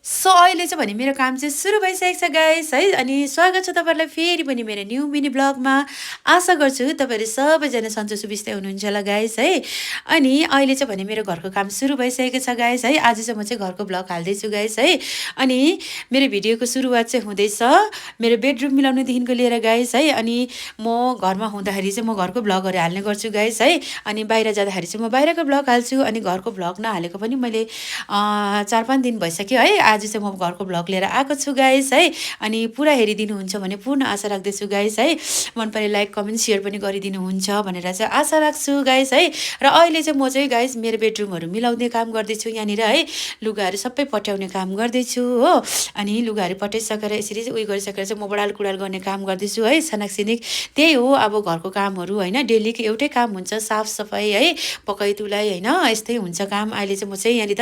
So अहिले चाहिँ भने मेरो काम चाहिँ सुरु भइसकेको छ गाइस है। अनि स्वागत छ तपाईँहरूलाई फेरि पनि मेरो न्यू मिनी ब्लगमा। आशा गर्छु तपाईँहरू सबैजना सन्चो सुबिस्ता हुनुहुन्छ होला गाइस है। अनि अहिले चाहिँ भने मेरो घरको काम सुरु भइसकेको छ गाइस है। आज चाहिँ म चाहिँ घरको ब्लग हाल्दैछु गाइस है। अनि मेरो भिडियोको सुरुवात चाहिँ हुँदैछ मेरो बेडरुम मिलाउनुदेखिको लिएर गाइस है। अनि म घरमा हुँदाखेरि चाहिँ म घरको ब्लगहरू हाल्ने गर्छु गाइस है। अनि बाहिर जाँदाखेरि चाहिँ म बाहिरको ब्लग हाल्छु। अनि घरको ब्लग नहालेको पनि मैले 4-5 दिन भइसक्यो है। आज चाहिँ म घरको ब्लग लिएर आएको छु गाइस है। अनि पुरा हेरिदिनुहुन्छ भने पूर्ण आशा राख्दैछु गाइस है। मन परे लाइक कमेन्ट सेयर पनि गरिदिनुहुन्छ भनेर चाहिँ आशा राख्छु गाइस है। र अहिले चाहिँ म चाहिँ गाइस मेरो बेडरुमहरू मिलाउने काम गर्दैछु यहाँनिर है। लुगाहरू सबै पट्याउने काम गर्दैछु हो। अनि लुगाहरू पट्याइसकेर यसरी उयो गरिसकेर चाहिँ म बडाल कुडाल गर्ने काम गर्दैछु है। सनाकसिनिक त्यही हो अब घरको कामहरू होइन। डेलीको एउटै काम हुन्छ साफसफाइ है, पकाइ तुलाइ होइन, यस्तै हुन्छ काम। अहिले चाहिँ म चाहिँ यहाँनिर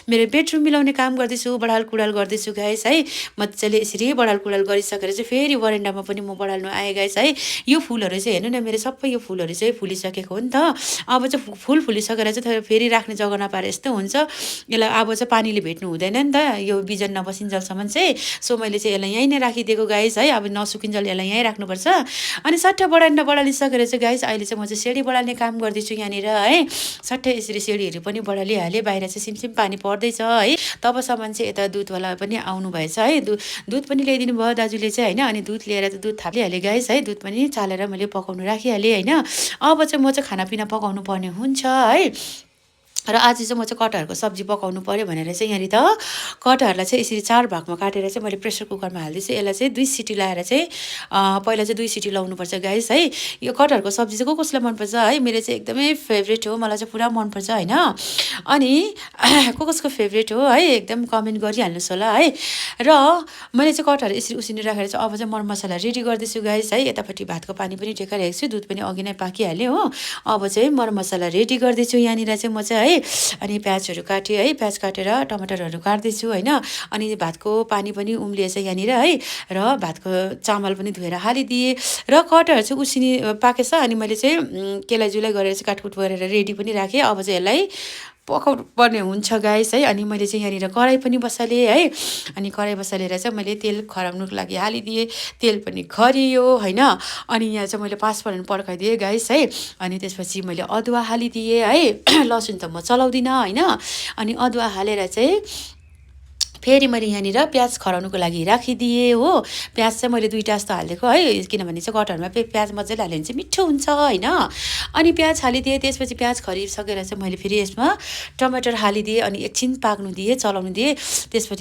मेरो बेडरुम मिलाउने काम गर्दैछु, बडाल कुडाल गर्दैछु गाइस है। मजाले यसरी बडाल कुडाल गरिसकेर चाहिँ फेरि बरेन्डामा पनि म बडाल्नु आएँ गाइस है। यो फुलहरू चाहिँ हेर्नु न, मेरो सबै यो फुलहरू चाहिँ फुलिसकेको हो नि त। अब चाहिँ फुल फुलिसकेर चाहिँ फेरि राख्ने जग्गा नपाएर यस्तो हुन्छ। यसलाई अब चाहिँ पानीले भेट्नु हुँदैन नि त, यो बिजन नबसिन्जेलसम्म चाहिँ। सो मैले चाहिँ यसलाई यहीँ नै राखिदिएको गाइस है। अब नसुकिन्जेल यसलाई यहीँ राख्नुपर्छ। अनि सट्ट बडाल्दा बडालिसकेर चाहिँ गाइस अहिले चाहिँ म चाहिँ सिँढी बडाल्ने काम गर्दैछु यहाँनिर है। सट्टै यसरी सिँढीहरू पनि बडालिहालेँ। बाहिर चाहिँ सिमसिम पानी पर्दैछ है। तबसम्म चाहिँ यता दुधवाला पनि आउनु भएछ है। दुध पनि ल्याइदिनु भयो दाजुले चाहिँ होइन। अनि दुध लिएर चाहिँ दुध थापिहालेँ गाइस है। दुध पनि चालेर मैले पकाउनु राखिहालेँ होइन। अब चाहिँ म चाहिँ खानापिना पकाउनु पर्ने हुन्छ है। र आज चाहिँ म चाहिँ कटहरको सब्जी पकाउनु पऱ्यो भनेर चाहिँ यहाँनिर त कटहरलाई चाहिँ यसरी 4 भागमा काटेर चाहिँ मैले प्रेसर कुकरमा हाल्दैछु। यसलाई चाहिँ 2 सिटी लाएर चाहिँ पहिला चाहिँ 2 सिटी लाउनुपर्छ गाइस है। यो कटहरको सब्जी चाहिँ कसलाई मनपर्छ है, मेरो चाहिँ एकदमै फेभरेट हो, मलाई चाहिँ पुरा मनपर्छ होइन। अनि कसको फेभरेट हो है एकदम कमेन्ट गरिहाल्नुहोस् होला है। र मैले चाहिँ कटहर यसरी उसिनेर राखेर चाहिँ अब चाहिँ मरमसला रेडी गर्दैछु गाइस है। यतापट्टि भातको पानी पनि टेकाइरहेको छु, दुध पनि अघि नै पाकिहाल्यो हो। अब चाहिँ मरमसला रेडी गर्दैछु यहाँनिर चाहिँ म चाहिँ है। अनि प्याजहरू काटेँ है, प्याज काटेर टमाटरहरू काट्दैछु होइन। अनि भातको पानी पनि उम्लिएछ यहाँनिर है। र भातको चामल पनि धोएर हालिदिएँ। र कटहर चाहिँ उसिनी पाकेछ। अनि मैले चाहिँ केलाई जुलाई गरेर चाहिँ काटकुट गरेर रेडी पनि राखेँ। अब चाहिँ यसलाई पकाउनु पर्ने हुन्छ गाइस है। अनि मैले चाहिँ यहाँनिर कराई पनि बसालेँ है। अनि कराई बसालेर चाहिँ मैले तेल खराउनुको लागि हालिदिएँ। तेल पनि खरियो होइन। अनि यहाँ चाहिँ मैले 5 फोरन पड्काइदिएँ गाइस है। अनि त्यसपछि मैले अदुवा हालिदिएँ है। लसुन त म चलाउँदिनँ होइन। अनि अदुवा हालेर चाहिँ फेरि मैले यहाँनिर प्याज खराउनुको लागि राखिदिएँ हो। प्याज चाहिँ मैले 2टा जस्तो हालिदिएको है, किनभने चाहिँ कटहरमा प्याज मजाले हाल्यो भने चाहिँ मिठो हुन्छ होइन। अनि प्याज हालिदिएँ। त्यसपछि प्याज खरिसकेर चाहिँ मैले फेरि यसमा टमाटर हालिदिएँ। अनि एकछिन पाक्नु दिएँ, चलाउनु दिएँ। त्यसपछि